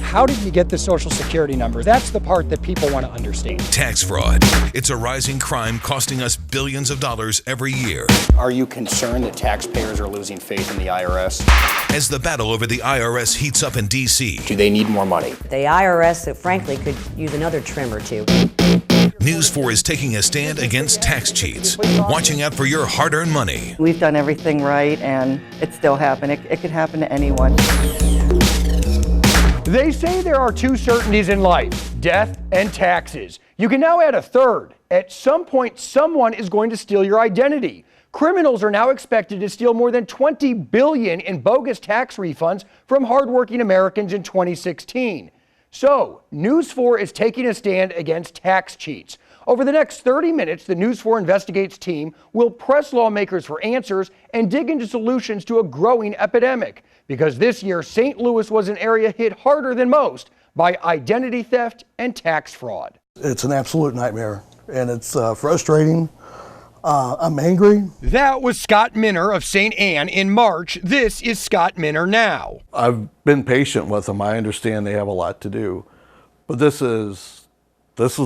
How did you get the Social Security number? That's the part that people want to understand. Tax fraud. It's a rising crime costing us billions of dollars every year. Are you concerned that taxpayers are losing faith in the IRS? As the battle over the IRS heats up in D.C. Do they need more money? The IRS, frankly, could use another trim or two. News 4 is taking a stand against tax cheats, watching out for your hard-earned money. We've done everything right, and it still happened. It could happen to anyone. They say there are two certainties in life, death and taxes. You can now add a third. At some point, someone is going to steal your identity. Criminals are now expected to steal more than $20 billion in bogus tax refunds from hardworking Americans in 2016. So, News 4 is taking a stand against tax cheats. Over the next 30 minutes, the News 4 Investigates team will press lawmakers for answers and dig into solutions to a growing epidemic. Because this year, St. Louis was an area hit harder than most by identity theft and tax fraud. It's an absolute nightmare, and it's frustrating. I'm angry. That was Scott Minner of St. Anne in March. This is Scott Minner now. I've been patient with them. I understand they have a lot to do. But this is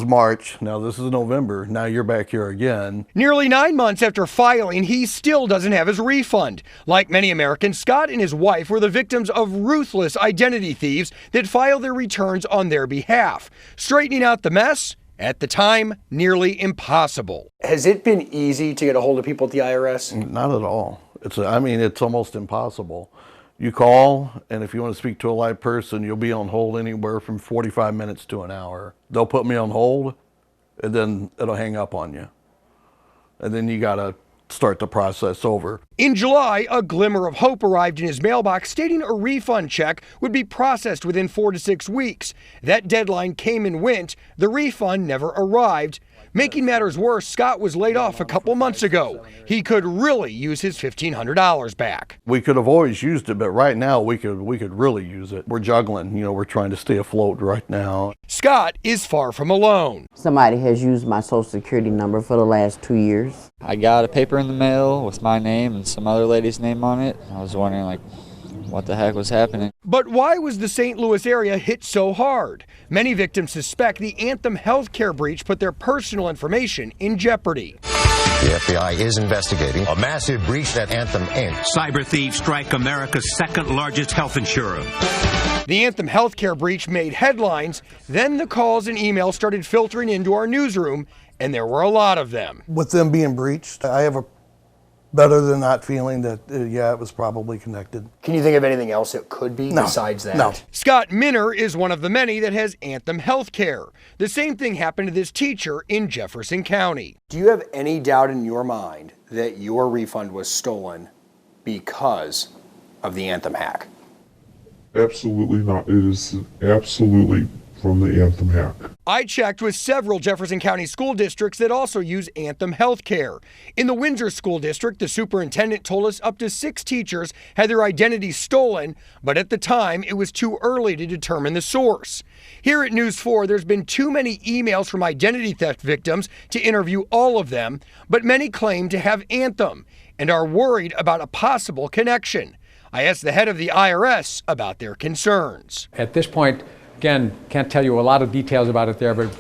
March. Now this is November. Now you're back here again. Nearly 9 months after filing, he still doesn't have his refund. Like many Americans, Scott and his wife were the victims of ruthless identity thieves that filed their returns on their behalf. Straightening out the mess, at the time, nearly impossible. Has it been easy to get a hold of people at the IRS? Not at all. It's almost impossible. You call, and if you want to speak to a live person, you'll be on hold anywhere from 45 minutes to an hour. They'll put me on hold, and then it'll hang up on you. And then you got to start the process over. In July, a glimmer of hope arrived in his mailbox stating a refund check would be processed within 4 to 6 weeks. That deadline came and went. The refund never arrived. Making matters worse, Scott was laid off a couple months ago. He could really use his $1,500 back. We could have always used it, but right now we could really use it. We're juggling, we're trying to stay afloat right now. Scott is far from alone. Somebody has used my Social Security number for the last 2 years. I got a paper in the mail with my name and some other lady's name on it. I was wondering, what the heck was happening? But why was the St. Louis area hit so hard? Many victims suspect the Anthem healthcare breach put their personal information in jeopardy. The FBI is investigating a massive breach at Anthem Inc. Cyber thieves strike America's second largest health insurer. The Anthem healthcare breach made headlines. Then the calls and emails started filtering into our newsroom, and there were a lot of them. With them being breached, I have a better than not feeling that, it was probably connected. Can you think of anything else it could be besides that? No. Scott Minner is one of the many that has Anthem Healthcare. The same thing happened to this teacher in Jefferson County. Do you have any doubt in your mind that your refund was stolen because of the Anthem hack? Absolutely not. It is absolutely from the Anthem hack. I checked with several Jefferson County school districts that also use Anthem Healthcare. In the Windsor School District, the superintendent told us up to 6 teachers had their identities stolen, but at the time, it was too early to determine the source. Here at News 4, there's been too many emails from identity theft victims to interview all of them, but many claim to have Anthem and are worried about a possible connection. I asked the head of the IRS about their concerns. At this point, again, can't tell you a lot of details about it there, but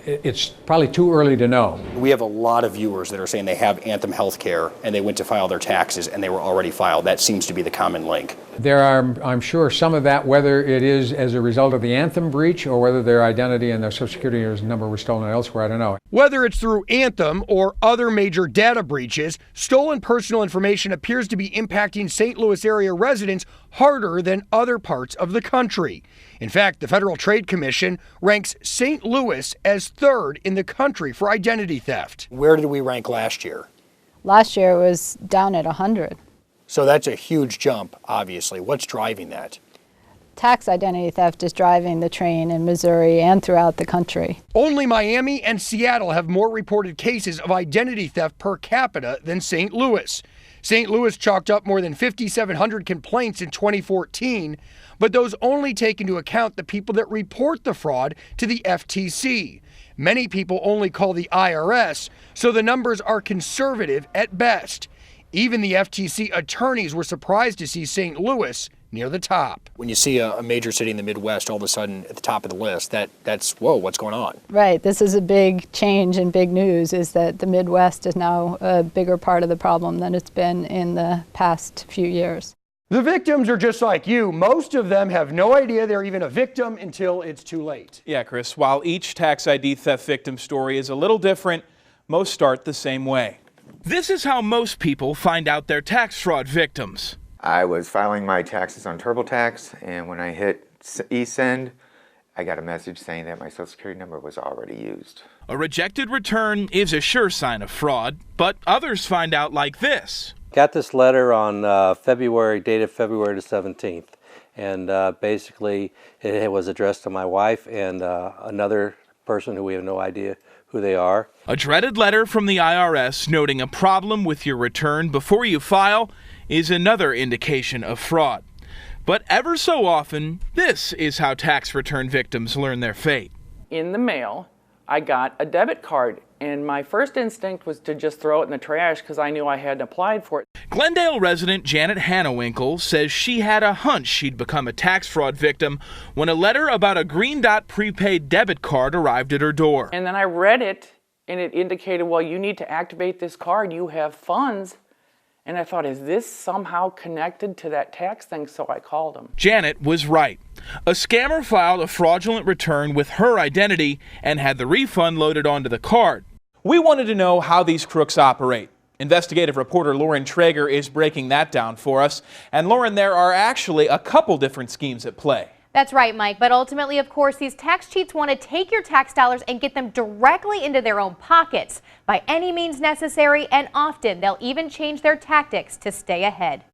it's probably too early to know. We have a lot of viewers that are saying they have Anthem Healthcare and they went to file their taxes and they were already filed. That seems to be the common link. There are, I'm sure, some of that, whether it is as a result of the Anthem breach or whether their identity and their Social Security number were stolen elsewhere, I don't know. Whether it's through Anthem or other major data breaches, stolen personal information appears to be impacting St. Louis area residents harder than other parts of the country. In fact, the Federal Trade Commission ranks St. Louis as 3rd in the country for identity theft. Where did we rank last year? Last year it was down at 100. So that's a huge jump, obviously. What's driving that? Tax identity theft is driving the train in Missouri and throughout the country. Only Miami and Seattle have more reported cases of identity theft per capita than St. Louis. St. Louis chalked up more than 5,700 complaints in 2014, but those only take into account the people that report the fraud to the FTC. Many people only call the IRS, so the numbers are conservative at best. Even the FTC attorneys were surprised to see St. Louis near the top. When you see a major city in the Midwest all of a sudden at the top of the list, that's whoa, what's going on? Right. This is a big change and big news, is that the Midwest is now a bigger part of the problem than it's been in the past few years. The victims are just like you. Most of them have no idea they're even a victim until it's too late. Yeah, Chris, while each tax ID theft victim story is a little different, most start the same way. This is how most people find out they're tax fraud victims. I was filing my taxes on TurboTax, and when I hit eSend, I got a message saying that my Social Security number was already used. A rejected return is a sure sign of fraud, but others find out like this. Got this letter on dated February the 17th, and basically it was addressed to my wife and another person who we have no idea who they are. A dreaded letter from the IRS noting a problem with your return before you file is another indication of fraud. But ever so often, this is how tax return victims learn their fate. In the mail, I got a debit card, and my first instinct was to just throw it in the trash because I knew I hadn't applied for it. Glendale resident Janet Hannawinkle says she had a hunch she'd become a tax fraud victim when a letter about a Green Dot prepaid debit card arrived at her door. And then I read it, and it indicated, well, you need to activate this card, you have funds. And I thought, is this somehow connected to that tax thing? So I called him. Janet was right. A scammer filed a fraudulent return with her identity and had the refund loaded onto the card. We wanted to know how these crooks operate. Investigative reporter Lauren Trager is breaking that down for us. And Lauren, there are actually a couple different schemes at play. That's right, Mike. But ultimately, of course, these tax cheats want to take your tax dollars and get them directly into their own pockets by any means necessary, and often they'll even change their tactics to stay ahead.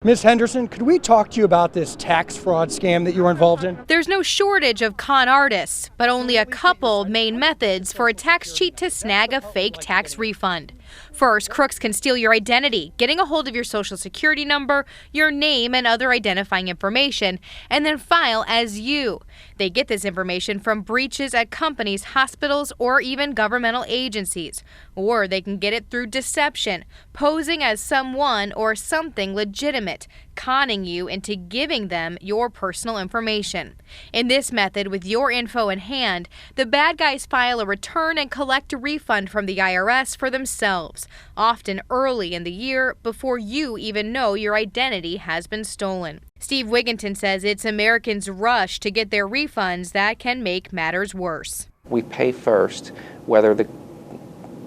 Ms. Henderson, could we talk to you about this tax fraud scam that you were involved in? There's no shortage of con artists, but only a couple main methods for a tax cheat to snag a fake tax refund. First, crooks can steal your identity, getting a hold of your Social Security number, your name, and other identifying information, and then file as you. They get this information from breaches at companies, hospitals, or even governmental agencies. Or they can get it through deception, posing as someone or something legitimate, conning you into giving them your personal information. In this method, with your info in hand, the bad guys file a return and collect a refund from the IRS for themselves, often early in the year before you even know your identity has been stolen. Steve Wigginton says it's Americans' rush to get their refunds that can make matters worse. We pay first, whether the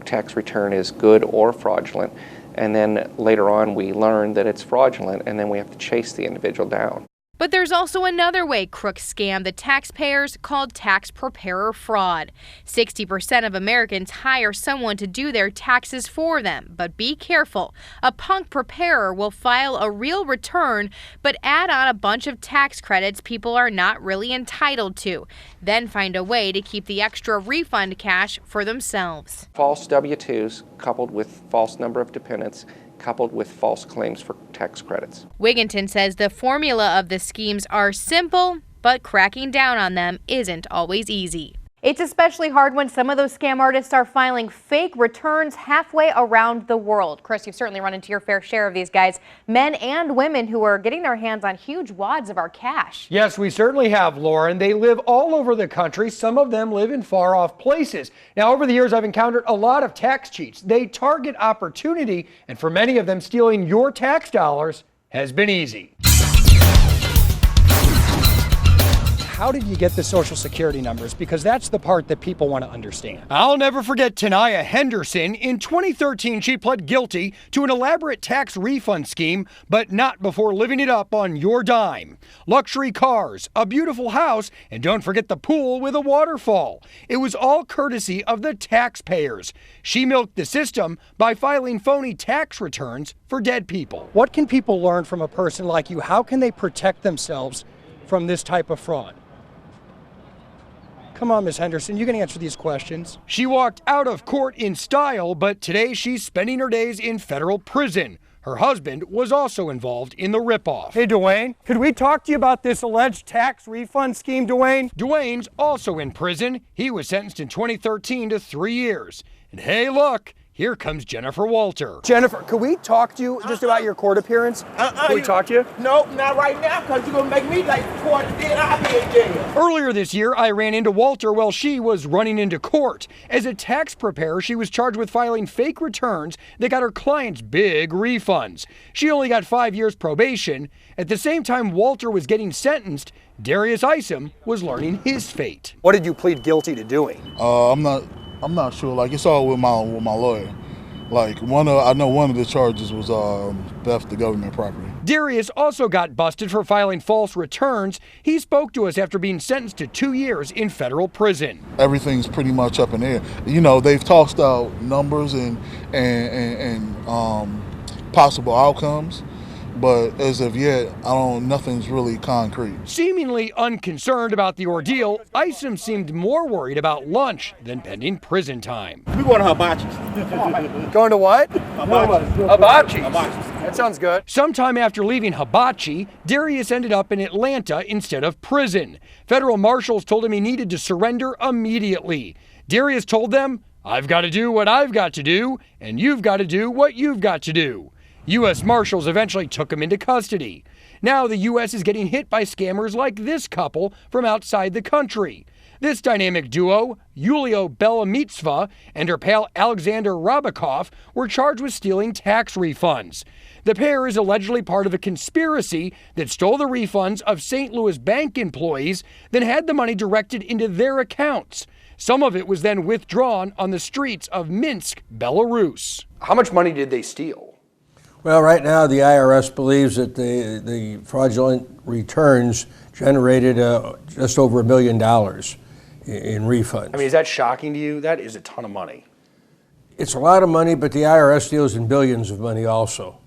tax return is good or fraudulent, and then later on we learn that it's fraudulent, and then we have to chase the individual down. But there's also another way crooks scam the taxpayers, called tax preparer fraud. 60% of Americans hire someone to do their taxes for them. But be careful. A punk preparer will file a real return, but add on a bunch of tax credits people are not really entitled to. Then find a way to keep the extra refund cash for themselves. False W-2s coupled with false number of dependents, coupled with false claims for tax credits. Wigginton says the formula of the schemes are simple, but cracking down on them isn't always easy. It's especially hard when some of those scam artists are filing fake returns halfway around the world. Chris, you've certainly run into your fair share of these guys, men and women who are getting their hands on huge wads of our cash. Yes, we certainly have, Lauren. They live all over the country. Some of them live in far-off places. Now, over the years, I've encountered a lot of tax cheats. They target opportunity, and for many of them, stealing your tax dollars has been easy. How did you get the Social Security numbers? Because that's the part that people want to understand. I'll never forget Tanaya Henderson. In 2013, she pled guilty to an elaborate tax refund scheme, but not before living it up on your dime. Luxury cars, a beautiful house, and don't forget the pool with a waterfall. It was all courtesy of the taxpayers. She milked the system by filing phony tax returns for dead people. What can people learn from a person like you? How can they protect themselves from this type of fraud? Come on, Ms. Henderson, you can answer these questions. She walked out of court in style, but today she's spending her days in federal prison. Her husband was also involved in the ripoff. Hey, Dwayne, could we talk to you about this alleged tax refund scheme, Dwayne? Dwayne's also in prison. He was sentenced in 2013 to 3 years. And hey, look, Here comes Jennifer Walter. Jennifer, could we talk to you just about your court appearance? Can we talk to you? No, not right now, because you're going to make me like court, then I'll be in jail. Earlier this year, I ran into Walter while she was running into court. As a tax preparer, she was charged with filing fake returns that got her clients big refunds. She only got 5 years probation. At the same time Walter was getting sentenced, Darius Isom was learning his fate. What did you plead guilty to doing? I'm not sure. Like, it's all with my lawyer. Like, I know one of the charges was theft of government property. Darius also got busted for filing false returns. He spoke to us after being sentenced to 2 years in federal prison. Everything's pretty much up in the air. You know, they've tossed out numbers and possible outcomes. But as of yet, nothing's really concrete. Seemingly unconcerned about the ordeal, Isom seemed more worried about lunch than pending prison time. We going to Hibachi's. Going to what? Hibachi's. That sounds good. Sometime after leaving Hibachi, Darius ended up in Atlanta instead of prison. Federal marshals told him he needed to surrender immediately. Darius told them, "I've got to do what I've got to do, and you've got to do what you've got to do." U.S. Marshals eventually took him into custody. Now the U.S. is getting hit by scammers like this couple from outside the country. This dynamic duo, Yulia Belamitzva and her pal Alexander Rabakov, were charged with stealing tax refunds. The pair is allegedly part of a conspiracy that stole the refunds of St. Louis bank employees, then had the money directed into their accounts. Some of it was then withdrawn on the streets of Minsk, Belarus. How much money did they steal? Well, right now the IRS believes that the fraudulent returns generated just over $1 million in refunds. I mean, is that shocking to you? That is a ton of money. It's a lot of money, but the IRS deals in billions of money also.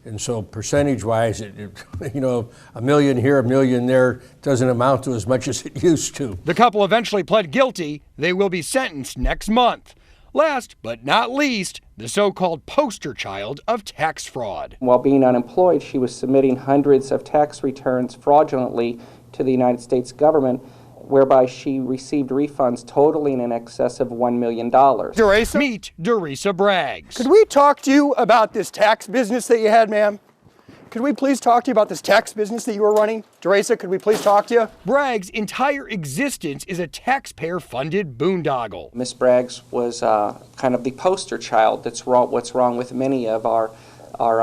And so percentage-wise, $1 million here, $1 million there doesn't amount to as much as it used to. The couple eventually pled guilty. They will be sentenced next month. Last but not least, the so-called poster child of tax fraud. While being unemployed, she was submitting hundreds of tax returns fraudulently to the United States government, whereby she received refunds totaling in excess of $1 million. Meet Derisa Braggs. Could we talk to you about this tax business that you had, ma'am? Could we please talk to you about this tax business that you were running? Derisa, could we please talk to you? Braggs' entire existence is a taxpayer-funded boondoggle. Ms. Braggs was kind of the poster child. That's what's wrong with many of our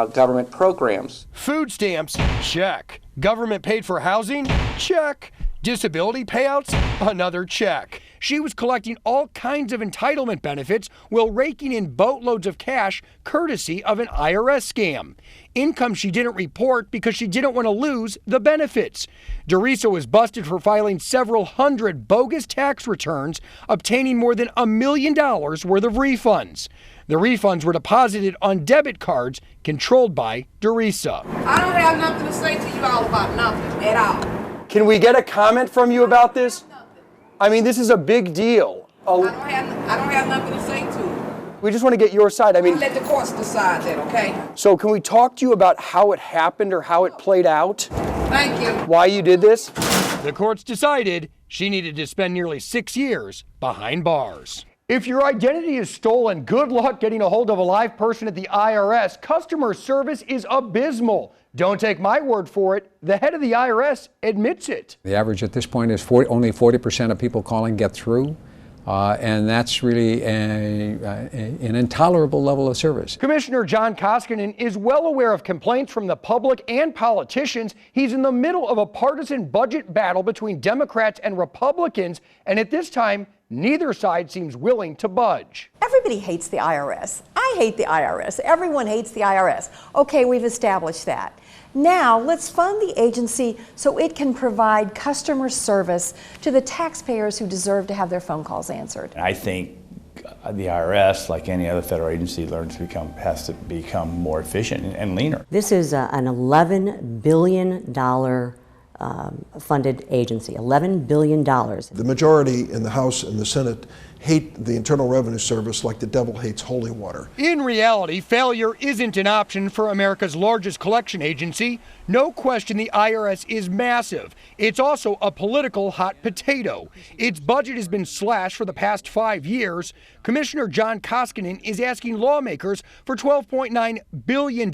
government programs. Food stamps? Check. Government paid for housing? Check. Disability payouts? Another check. She was collecting all kinds of entitlement benefits while raking in boatloads of cash courtesy of an IRS scam. Income she didn't report because she didn't want to lose the benefits. Derisa was busted for filing several hundred bogus tax returns, obtaining more than $1 million worth of refunds. The refunds were deposited on debit cards controlled by Derisa. I don't have nothing to say to you all about nothing at all. Can we get a comment from you about this? I mean, this is a big deal. I don't have nothing to say to you. We just want to get your side. I mean, let the courts decide that, okay? So can we talk to you about how it happened or how it played out? Thank you. Why you did this? The courts decided she needed to spend nearly 6 years behind bars. If your identity is stolen, good luck getting a hold of a live person at the IRS. Customer service is abysmal. Don't take my word for it. The head of the IRS admits it. The average at this point is only 40% of people calling get through. And that's really an intolerable level of service. Commissioner John Koskinen is well aware of complaints from the public and politicians. He's in the middle of a partisan budget battle between Democrats and Republicans, and at this time, neither side seems willing to budge. Everybody hates the IRS. I hate the IRS. Everyone hates the IRS. Okay, we've established that. Now, let's fund the agency so it can provide customer service to the taxpayers who deserve to have their phone calls answered. I think the IRS, like any other federal agency, has to become more efficient and leaner. This is an $11 billion funded agency, $11 billion. The majority in the House and the Senate hate the Internal Revenue Service like the devil hates holy water. In reality, failure isn't an option for America's largest collection agency. No question the IRS is massive. It's also a political hot potato. Its budget has been slashed for the past 5 years. Commissioner John Koskinen is asking lawmakers for $12.9 billion,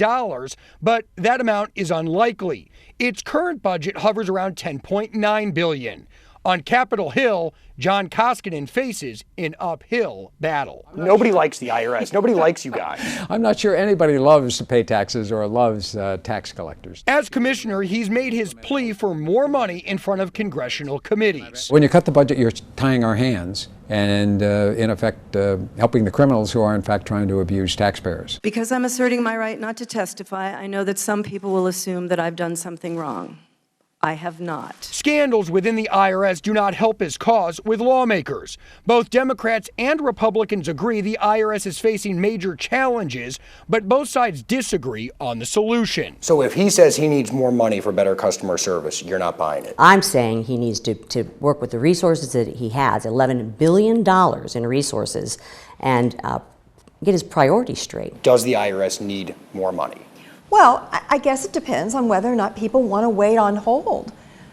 but that amount is unlikely. Its current budget hovers around $10.9 billion. On Capitol Hill, John Koskinen faces an uphill battle. Nobody likes the IRS. Nobody likes you guys. I'm not sure anybody loves to pay taxes or loves tax collectors. As commissioner, he's made his plea for more money in front of congressional committees. When you cut the budget, you're tying our hands and, in effect, helping the criminals who are, in fact, trying to abuse taxpayers. Because I'm asserting my right not to testify, I know that some people will assume that I've done something wrong. I have not. Scandals within the IRS do not help his cause with lawmakers. Both Democrats and Republicans agree the IRS is facing major challenges, but both sides disagree on the solution. So if he says he needs more money for better customer service, you're not buying it? I'm saying he needs to work with the resources that he has, $11 billion in resources, and get his priorities straight. Does the IRS need more money? Well, I guess it depends on whether or not people want to wait on hold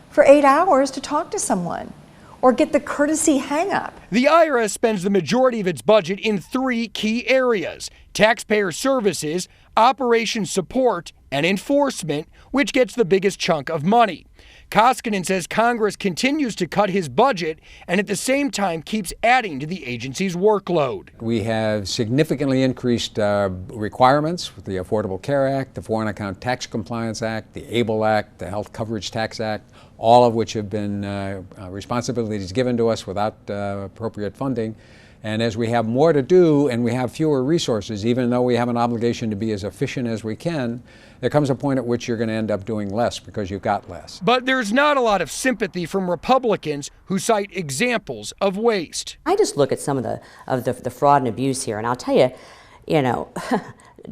for 8 hours to talk to someone or get the courtesy hang-up. The IRS spends the majority of its budget in 3 key areas: taxpayer services, operations support, and enforcement, which gets the biggest chunk of money. Koskinen says Congress continues to cut his budget and at the same time keeps adding to the agency's workload. We have significantly increased requirements with the Affordable Care Act, the Foreign Account Tax Compliance Act, the ABLE Act, the Health Coverage Tax Act, all of which have been responsibilities given to us without appropriate funding. And as we have more to do and we have fewer resources, even though we have an obligation to be as efficient as we can, there comes a point at which you're going to end up doing less because you've got less. But there's not a lot of sympathy from Republicans who cite examples of waste. I just look at some of the fraud and abuse here, and I'll tell you,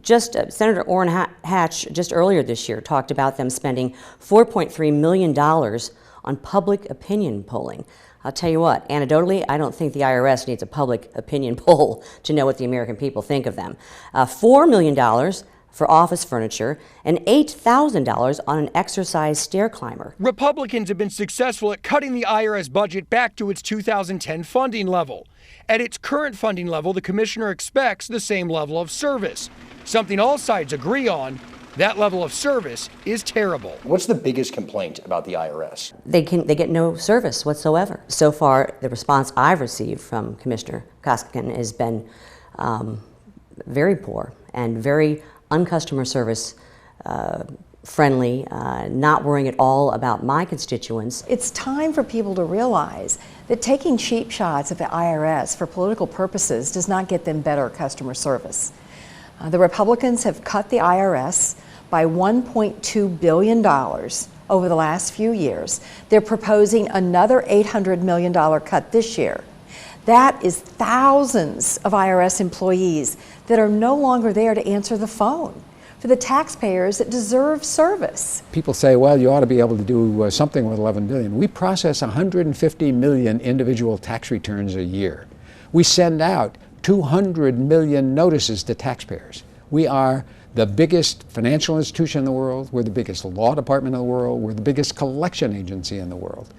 just Senator Orrin Hatch just earlier this year talked about them spending $4.3 million on public opinion polling. I'll tell you what, anecdotally, I don't think the IRS needs a public opinion poll to know what the American people think of them. $4 million for office furniture and $8,000 on an exercise stair climber. Republicans have been successful at cutting the IRS budget back to its 2010 funding level. At its current funding level, the commissioner expects the same level of service, something all sides agree on. That level of service is terrible. What's the biggest complaint about the IRS? They get no service whatsoever. So far, the response I've received from Commissioner Koskinen has been very poor and very uncustomer service friendly, not worrying at all about my constituents. It's time for people to realize that taking cheap shots at the IRS for political purposes does not get them better customer service. The Republicans have cut the IRS by $1.2 billion over the last few years. They're proposing another $800 million cut this year. That is thousands of IRS employees that are no longer there to answer the phone for the taxpayers that deserve service. People say, well, you ought to be able to do something with $11 billion. We process 150 million individual tax returns a year. We send out 200 million notices to taxpayers. We are the biggest financial institution in the world. We're the biggest law department in the world. We're the biggest collection agency in the world.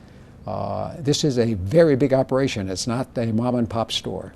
This is a very big operation. It's not a mom and pop store.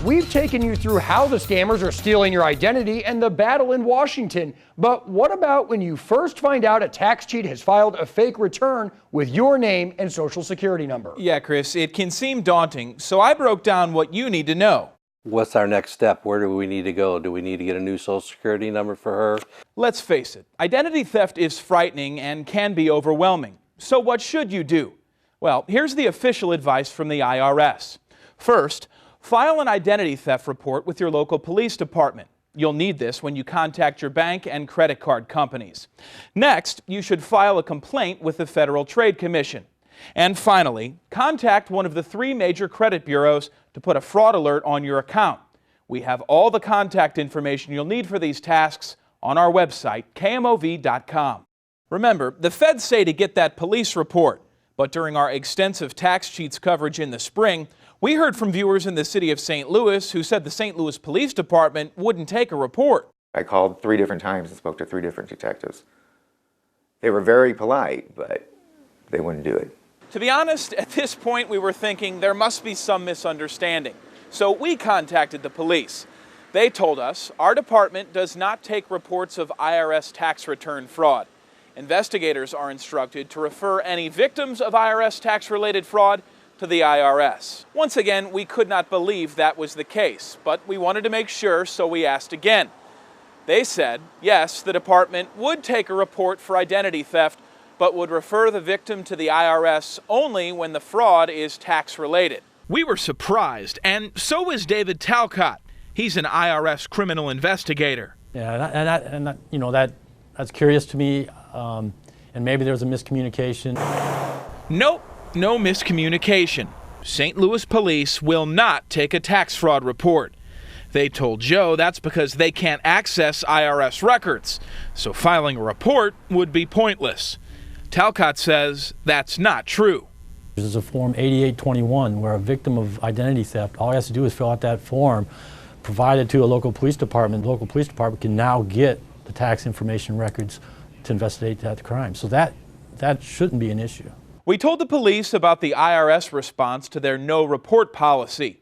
We've taken you through how the scammers are stealing your identity and the battle in Washington. But what about when you first find out a tax cheat has filed a fake return with your name and social security number? Yeah, Chris, it can seem daunting, so I broke down what you need to know. What's our next step? Where do we need to go? Do we need to get a new social security number for her? Let's face it, identity theft is frightening and can be overwhelming. So what should you do? Well, here's the official advice from the IRS. First, file an identity theft report with your local police department. You'll need this when you contact your bank and credit card companies. Next, you should file a complaint with the Federal Trade Commission. And finally, contact one of the 3 major credit bureaus to put a fraud alert on your account. We have all the contact information you'll need for these tasks on our website, KMOV.com. Remember, the feds say to get that police report, But during our extensive tax cheats coverage in the spring, we heard from viewers in the city of St. Louis who said the St. Louis Police Department wouldn't take a report. I called 3 different times and spoke to 3 different detectives. They were very polite, but they wouldn't do it. To be honest, at this point we were thinking there must be some misunderstanding. So we contacted the police. They told us our department does not take reports of IRS tax return fraud. Investigators are instructed to refer any victims of IRS tax-related fraud to the IRS. Once again, we could not believe that was the case, but we wanted to make sure, so we asked again. They said, yes, the department would take a report for identity theft, but would refer the victim to the IRS only when the fraud is tax-related. We were surprised, and so is David Talcott. He's an IRS criminal investigator. Yeah, that's curious to me, and maybe there was a miscommunication. Nope, no miscommunication. St. Louis police will not take a tax fraud report. They told Joe that's because they can't access IRS records, so filing a report would be pointless. Talcott says that's not true. There's a form 8821 where a victim of identity theft, all he has to do is fill out that form, provide it to a local police department. The local police department can now get the tax information records to investigate that crime. So that shouldn't be an issue. We told the police about the IRS response to their no report policy.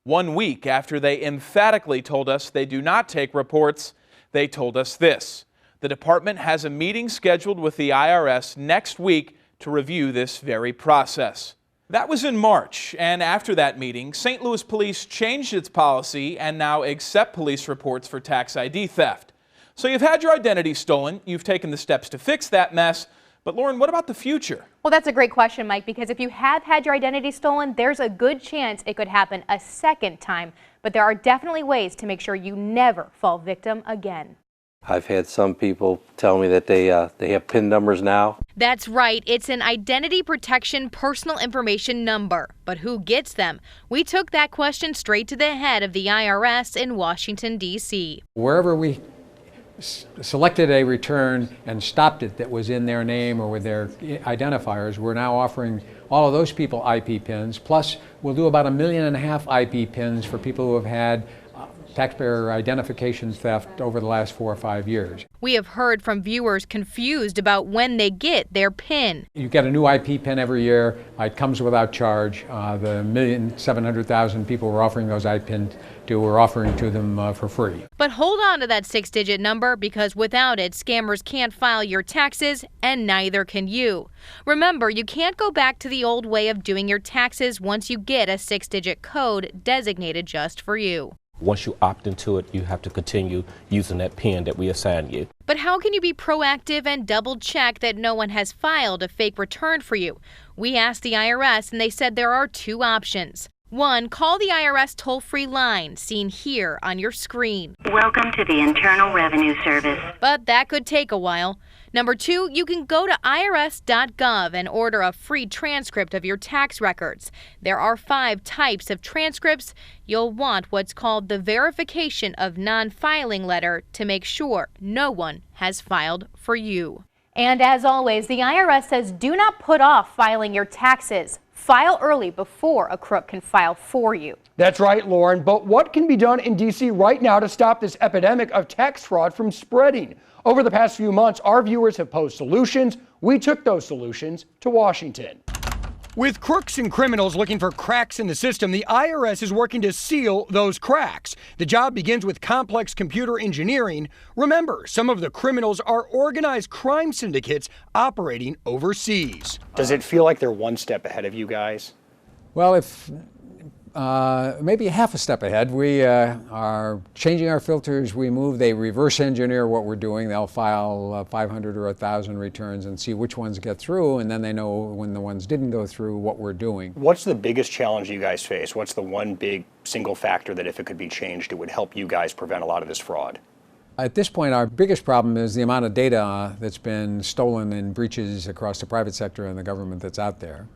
1 week after they emphatically told us they do not take reports, they told us this. The department has a meeting scheduled with the IRS next week to review this very process. That was in March, and after that meeting, St. Louis Police changed its policy and now accept police reports for tax ID theft. So you've had your identity stolen, you've taken the steps to fix that mess, but Lauren, what about the future? Well, that's a great question, Mike, because if you have had your identity stolen, there's a good chance it could happen a second time. But there are definitely ways to make sure you never fall victim again. I've had some people tell me that they have PIN numbers now. That's right. It's an identity protection personal information number. But who gets them? We took that question straight to the head of the IRS in Washington, D.C. Wherever we selected a return and stopped it that was in their name or with their identifiers, we're now offering all of those people IP pins. Plus, we'll do about 1.5 million IP pins for people who have had taxpayer identification theft over the last 4 or 5 years. We have heard from viewers confused about when they get their PIN. You get a new IP pin every year. It comes without charge. The 1,700,000 people we're offering those IP pins to, we're offering to them for free. But hold on to that 6-digit number, because without it, scammers can't file your taxes, and neither can you. Remember, you can't go back to the old way of doing your taxes once you get a 6-digit code designated just for you. Once you opt into it, you have to continue using that PIN that we assign you. But how can you be proactive and double check that no one has filed a fake return for you? We asked the IRS and they said there are 2 options. 1, call the IRS toll-free line seen here on your screen. Welcome to the Internal Revenue Service. But that could take a while. Number 2, you can go to irs.gov and order a free transcript of your tax records. There are 5 types of transcripts. You'll want what's called the verification of non-filing letter to make sure no one has filed for you. And as always, the IRS says do not put off filing your taxes. File early before a crook can file for you. That's right, Lauren. But what can be done in D.C. right now to stop this epidemic of tax fraud from spreading? Over the past few months, our viewers have posed solutions. We took those solutions to Washington. With crooks and criminals looking for cracks in the system, the IRS is working to seal those cracks. The job begins with complex computer engineering. Remember, some of the criminals are organized crime syndicates operating overseas. Does it feel like they're one step ahead of you guys? Well, if maybe half a step ahead. We are changing our filters. They reverse engineer what we're doing. They'll file 500 or 1,000 returns and see which ones get through, and then they know when the ones didn't go through what we're doing. What's the biggest challenge you guys face? What's the one big single factor that if it could be changed, it would help you guys prevent a lot of this fraud? At this point, our biggest problem is the amount of data that's been stolen in breaches across the private sector and the government that's out there,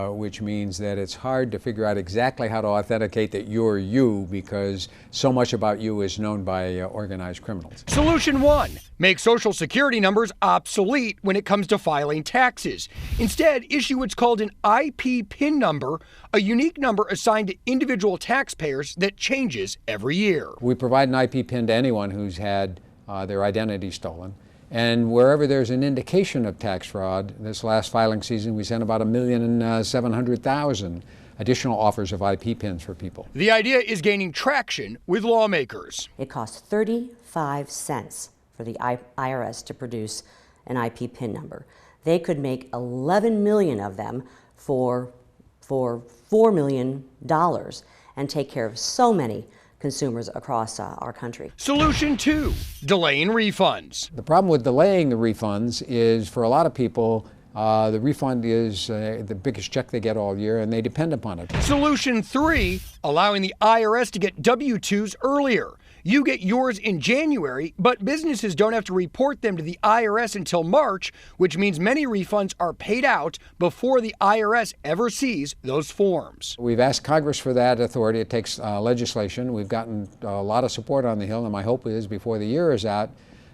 which means that it's hard to figure out exactly how to authenticate that you're you, because so much about you is known by organized criminals. Solution 1. Make Social Security numbers obsolete when it comes to filing taxes. Instead, issue what's called an IP PIN number, a unique number assigned to individual taxpayers that changes every year. We provide an IP PIN to anyone who's had their identity stolen. And wherever there's an indication of tax fraud, this last filing season we sent about 1,700,000 additional offers of IP PINs for people. The idea is gaining traction with lawmakers. It costs 35 cents for the IRS to produce an IP PIN number. They could make 11 million of them for $4 million and take care of so many consumers across our country. Solution 2, delaying refunds. The problem with delaying the refunds is, for a lot of people, the refund is the biggest check they get all year, and they depend upon it. Solution 3, allowing the IRS to get W-2s earlier. You get yours in January, but businesses don't have to report them to the IRS until March, which means many refunds are paid out before the IRS ever sees those forms. We've asked Congress for that authority. It takes legislation. We've gotten a lot of support on the Hill, and my hope is before the year is out,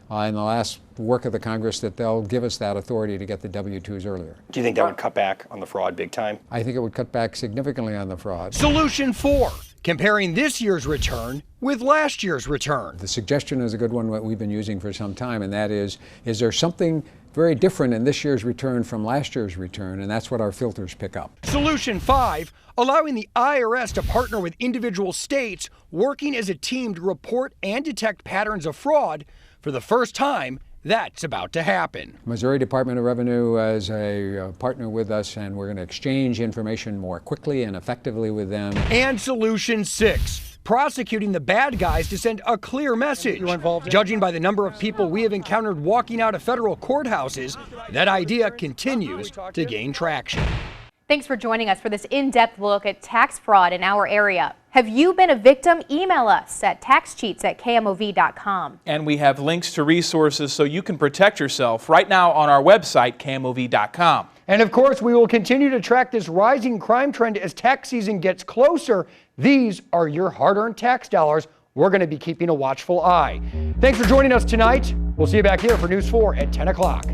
in the last work of the Congress, that they'll give us that authority to get the W-2s earlier. Do you think that would cut back on the fraud big time? I think it would cut back significantly on the fraud. Solution 4, comparing this year's return with last year's return. The suggestion is a good one that we've been using for some time, and that is there something very different in this year's return from last year's return? And that's what our filters pick up. Solution 5, allowing the IRS to partner with individual states working as a team to report and detect patterns of fraud. For the first time, that's about to happen. Missouri Department of Revenue is a partner with us, and we're going to exchange information more quickly and effectively with them. And Solution 6, prosecuting the bad guys to send a clear message. Judging by the number of people we have encountered walking out of federal courthouses, that idea continues to gain traction. Thanks for joining us for this in-depth look at tax fraud in our area. Have you been a victim? Email us at taxcheats@KMOV.com. And we have links to resources so you can protect yourself right now on our website, KMOV.com. And of course, we will continue to track this rising crime trend as tax season gets closer. These are your hard-earned tax dollars. We're going to be keeping a watchful eye. Thanks for joining us tonight. We'll see you back here for News 4 at 10 o'clock.